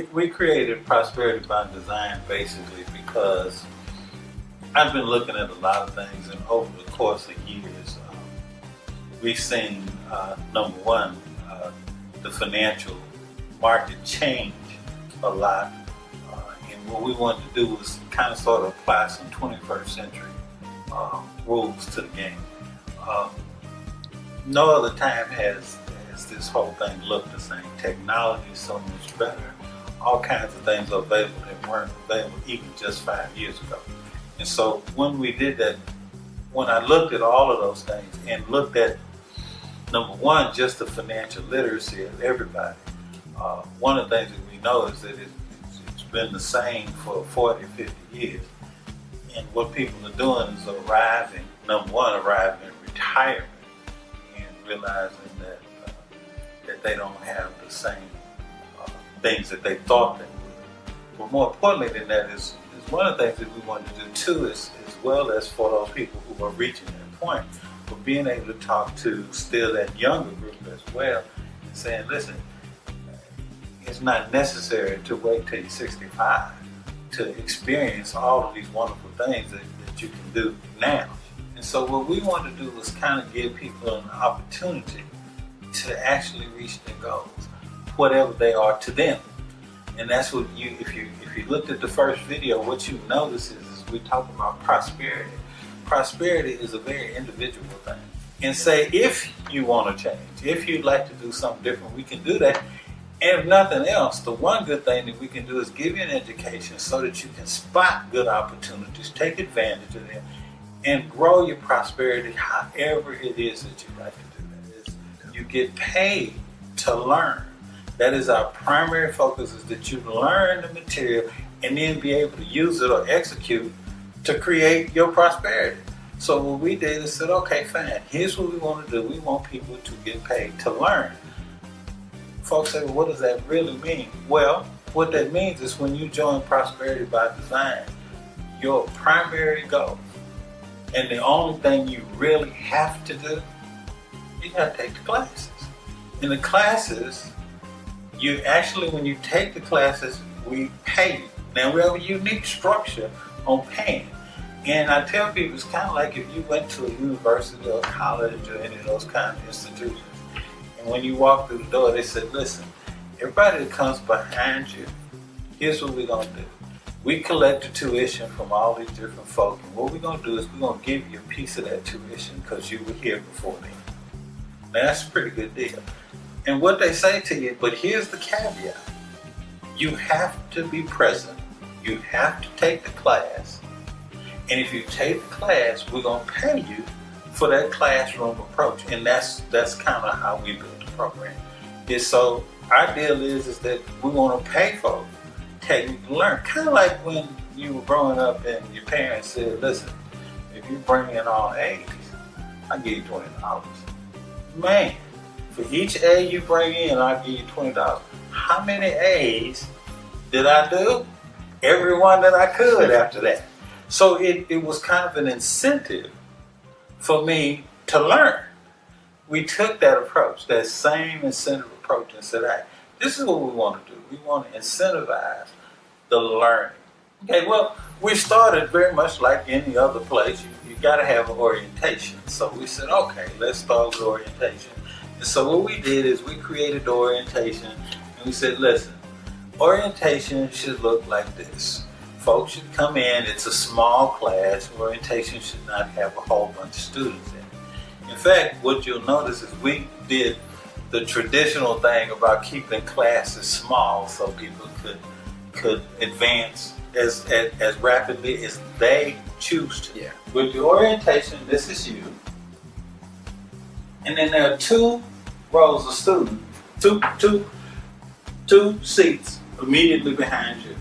we created Prosperity by Design basically because I've been looking at a lot of things, and over the course of years, we've seen, number one, the financial market change a lot. And what we wanted to do was kind of sort of apply some 21st century rules to the game. No other time has this whole thing looked the same. Technology is so much better. All kinds of things are available that weren't available even just 5 years ago. And so when we did that, when I looked at all of those things and looked at, number one, just the financial literacy of everybody, one of the things that we know is that it's been the same for 40, 50 years. And what people are doing is arriving at retirement and realizing that they don't have the same things that they thought they would. But more importantly than that is one of the things that we want to do too, is as well as for those people who are reaching that point, for being able to talk to still that younger group as well, and saying, listen, it's not necessary to wait till you're 65 to experience all of these wonderful things that you can do now. And so what we want to do is kind of give people an opportunity to actually reach their goals, whatever they are to them. And that's what if you looked at the first video, what you notice is we talk about prosperity. Prosperity is a very individual thing. And say, if you want to change, if you'd like to do something different, we can do that. And if nothing else, the one good thing that we can do is give you an education so that you can spot good opportunities, take advantage of them, and grow your prosperity however it is that you'd like to do that. You get paid to learn. That is our primary focus, is that you learn the material and then be able to use it or execute to create your prosperity. So what we did is said, okay, fine, here's what we want to do. We want people to get paid to learn. Folks say, well, what does that really mean? Well, what that means is when you join Prosperity by Design, your primary goal, and the only thing you really have to do, you got to take the classes. In the classes, you actually, when you take the classes, we pay you. Now, we have a unique structure on paying. And I tell people, it's kind of like if you went to a university or college or any of those kind of institutions, and when you walk through the door, they said, listen, everybody that comes behind you, here's what we're going to do. We collect the tuition from all these different folk, and what we're going to do is we're going to give you a piece of that tuition because you were here before then. Now, that's a pretty good deal. And what they say to you, but here's the caveat. You have to be present. You have to take the class. And if you take the class, we're going to pay you for that classroom approach. And that's kind of how we build the program. And so our deal is that we want to pay folks technically learn. Kind of like when you were growing up and your parents said, listen, if you bring in all A's, I'll give you $20. Man, for each A you bring in, I'll give you $20. How many A's did I do? Every one that I could after that. So it was kind of an incentive for me to learn. We took that approach, that same incentive approach, and said, hey, this is what we want to do. We want to incentivize the learning. Okay, well, we started very much like any other place. You got to have an orientation. So we said, okay, let's start with orientation. And so what we did is we created the orientation, and we said, listen, orientation should look like this. Folks should come in, it's a small class. Orientation should not have a whole bunch of students in it. In fact, what you'll notice is we did the traditional thing about keeping classes small so people could advance as rapidly as they choose to. Yeah. With the orientation, this is you. And then there are two rows of students, two seats immediately behind you.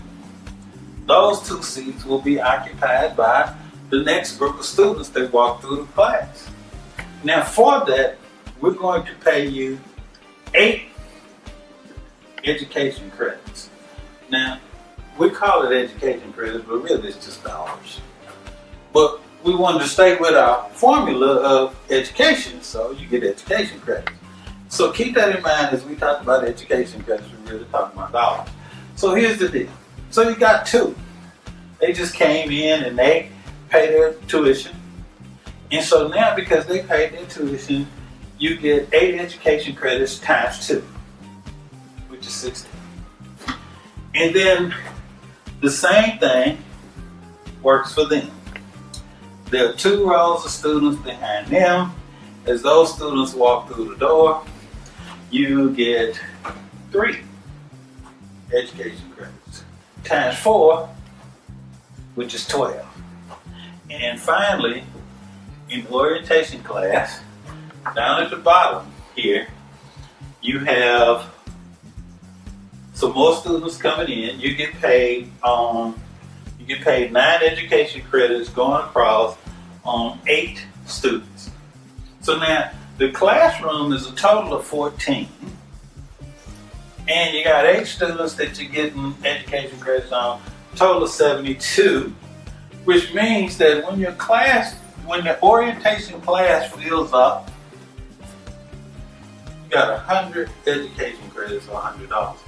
Those two seats will be occupied by the next group of students that walk through the class. Now for that, we're going to pay you 8 education credits. Now, we call it education credits, but really it's just dollars. But we wanted to stay with our formula of education, so you get education credits. So keep that in mind as we talk about education credits, we're really talking about dollars. So here's the deal. So you got two. They just came in and they paid their tuition. And so now because they paid their tuition, you get 8 education credits times 2, which is 16. And then the same thing works for them. There are 2 rows of students behind them. As those students walk through the door, you get 3 education credits times 4, which is 12. And finally, in orientation class, down at the bottom here, you have some more students coming in. You get paid 9 education credits going across on 8 students. So now the classroom is a total of 14, and you got 8 students that you're getting education credits on, total of 72, which means that when the orientation class fills up, you got 100 education credits or $100.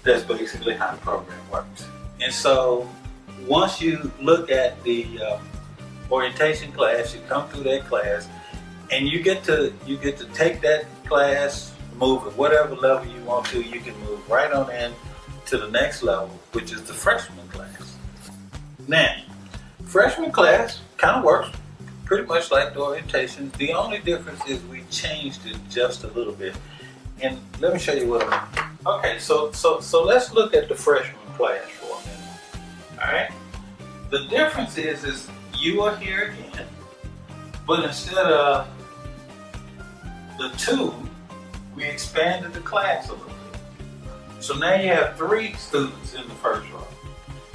That's basically how the program works. And so once you look at the orientation class, you come through that class, and you get to take that class, move at whatever level you want to. You can move right on in to the next level, which is the freshman class. Now, freshman class kind of works pretty much like the orientation. The only difference is we changed it just a little bit. And let me show you what I mean. Okay, so let's look at the freshman class for a minute. All right. The difference is you are here again, but instead of the 2, we expanded the class a little bit. So now you have 3 students in the first row.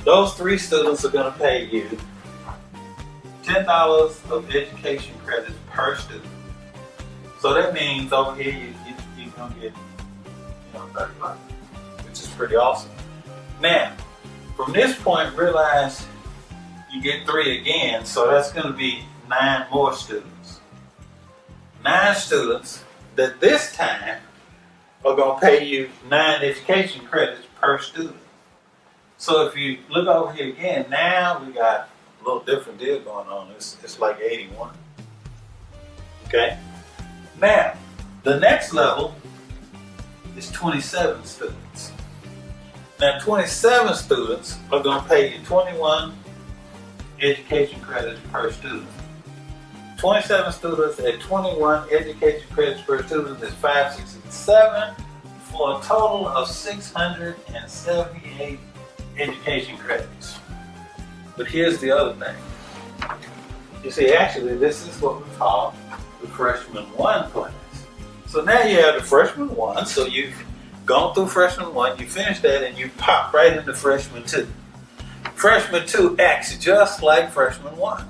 Those 3 students are going to pay you $10 of education credits per student. So that means over here you're going to get $30, which is pretty awesome. Now, from this point, realize you get 3 again, so that's going to be 9 more students. 9 students that this time are going to pay you 9 education credits per student. So if you look over here again, now we got a little different deal going on. It's like 81. Okay? Now, the next level is 27 students. Now, 27 students are going to pay you 21 education credits per student. 27 students at 21 education credits per student is 5, 6, and 7 for a total of 678 education credits. But here's the other thing. You see, actually, this is what we call the freshman 1 class. So now you have the freshman 1, so you've gone through freshman 1, you finish that, and you pop right into freshman 2. Freshman 2 acts just like freshman 1.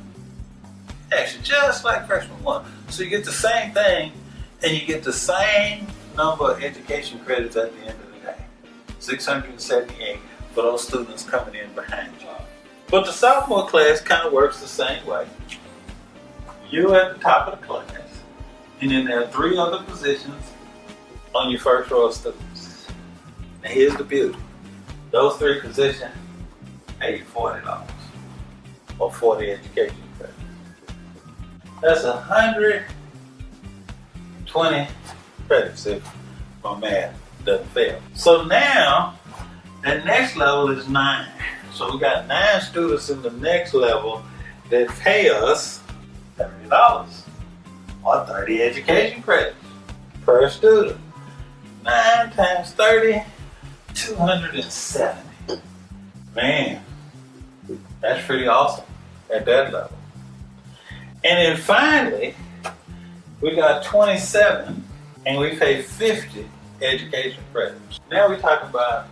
Actually, just like freshman 1. So you get the same thing, and you get the same number of education credits at the end of the day. 678 for those students coming in behind you. But the sophomore class kind of works the same way. You're at the top of the class, and then there are 3 other positions on your first row of students. Now here's the beauty. Those 3 positions pay you $40 or 40 education credits. That's 120 credits if my math doesn't fail. So now, the next level is 9. So we got 9 students in the next level that pay us $30 or 30 education credits per student. 9 times 30, 270. Man, that's pretty awesome at that level. And then finally, we got 27, and we pay 50 education credits. Now we're talking about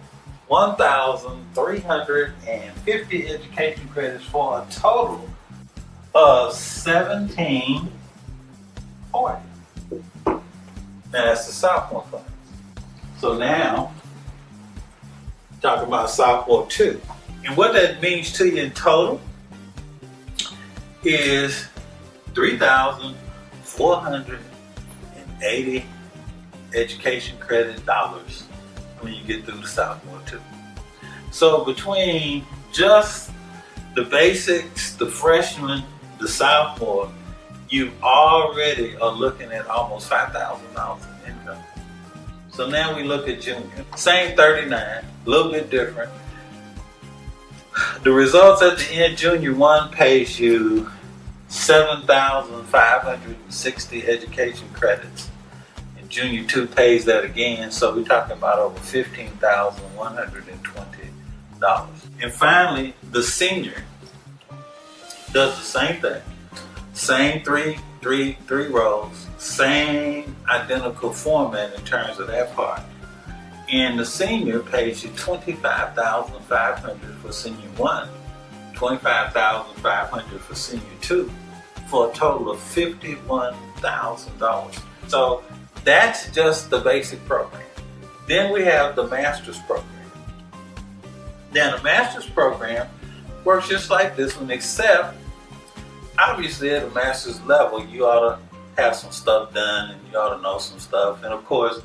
1,350 education credits for a total of 1,740. Now that's the sophomore class. So now, talking about sophomore 2. And what that means to you in total is 3,480 education credit dollars when you get through the sophomore 2. So between just the basics, the freshman, the sophomore, you already are looking at almost $5,000 in income. So now we look at junior. Same 39, a little bit different. The results at the end, junior 1 pays you 7,560 education credits. And junior 2 pays that again, so we're talking about over $15,120. And finally, the senior does the same thing. Same three rows, same identical format in terms of that part. And the senior pays you $25,500 for senior 1, $25,500 for senior 2, for a total of $51,000. So that's just the basic program. Then we have the master's program. Now the master's program works just like this one, except obviously at a master's level you ought to have some stuff done and you ought to know some stuff. And of course,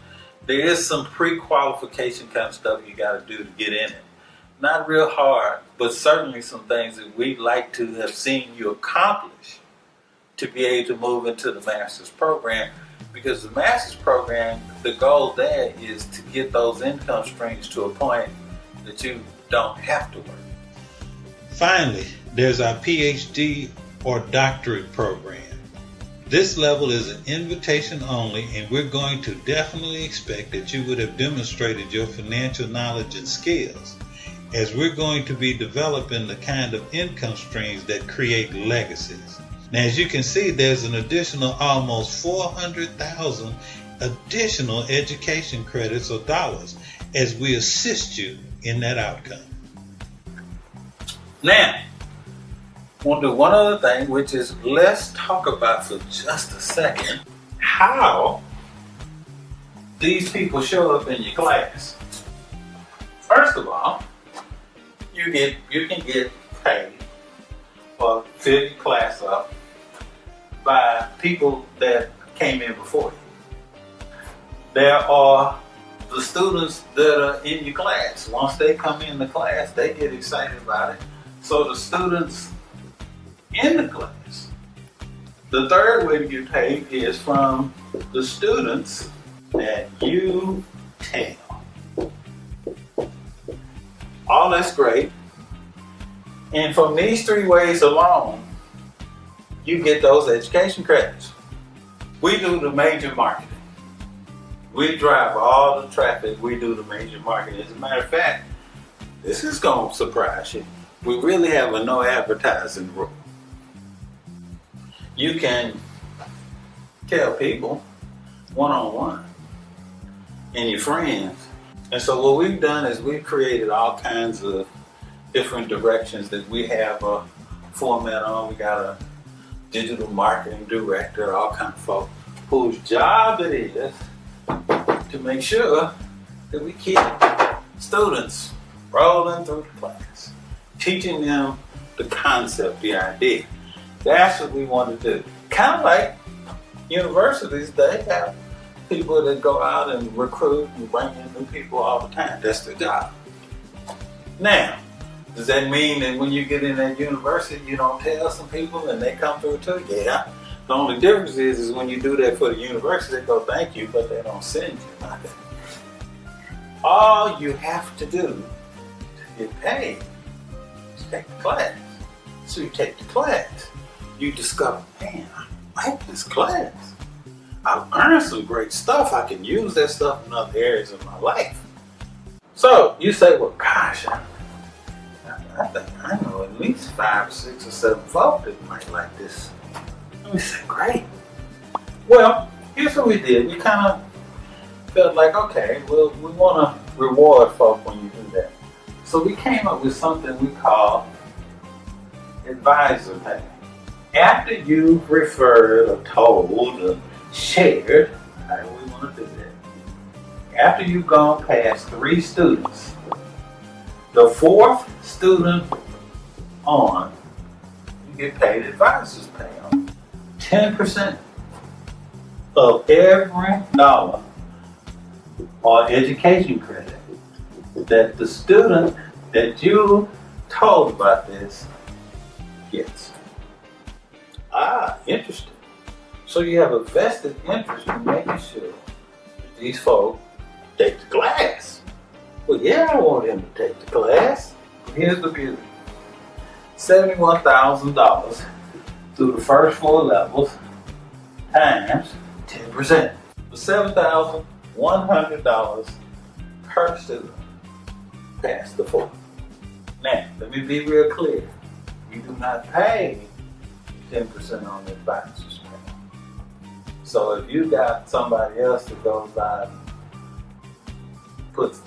there is some pre-qualification kind of stuff you got to do to get in it. Not real hard, but certainly some things that we'd like to have seen you accomplish to be able to move into the master's program. Because the master's program, the goal there is to get those income streams to a point that you don't have to work. Finally, there's our PhD or doctorate program. This level is an invitation only, and we're going to definitely expect that you would have demonstrated your financial knowledge and skills, as we're going to be developing the kind of income streams that create legacies. Now, as you can see, there's an additional almost 400,000 additional education credits or dollars as we assist you in that outcome. Now, I want to do one other thing, which is let's talk about for just a second how these people show up in your class. First of all, you can get paid or fill your class up by people that came in before you. There are the students that are in your class. Once they come in the class, they get excited about it. So the students in the class. The third way to get paid is from the students that you tell. All that's great. And from these 3 ways alone, you get those education credits. We do the major marketing. We drive all the traffic. We do the major marketing. As a matter of fact, this is going to surprise you. We really have a no advertising rule. You can tell people one-on-one and your friends. And so what we've done is we've created all kinds of different directions that we have a format on. We got a digital marketing director, all kinds of folks whose job it is to make sure that we keep students rolling through the class, teaching them the concept, the idea. That's what we want to do. Kind of like universities, they have people that go out and recruit and bring in new people all the time. That's their job. Now, does that mean that when you get in that university, you don't tell some people and they come through too? Yeah. The only difference is when you do that for the university, they go thank you, but they don't send you nothing. All you have to do to get paid is take the class. So you take the class. You discover, man, I like this class. I've learned some great stuff. I can use that stuff in other areas of my life. So you say, well, gosh, I think I know at least 5 or 6 or 7 folks that might like this. And we say, great. Well, here's what we did. We kind of felt like, okay, well, we want to reward folk when you do that. So we came up with something we call advisor pay. After you've referred or told or shared, however we want to do that, after you've gone past 3 students, the 4th student on, you get paid advisor's pay on 10% of every dollar or education credit that the student that you told about this gets. Interesting. So you have a vested interest in making sure that these folks take the class. Well, yeah, I want him to take the class. Here's the beauty. $71,000 through the first 4 levels times 10%. For $7,100 per student past the 4. Now, let me be real clear. You do not pay 10% on the advances pay. So if you got somebody else that goes by and puts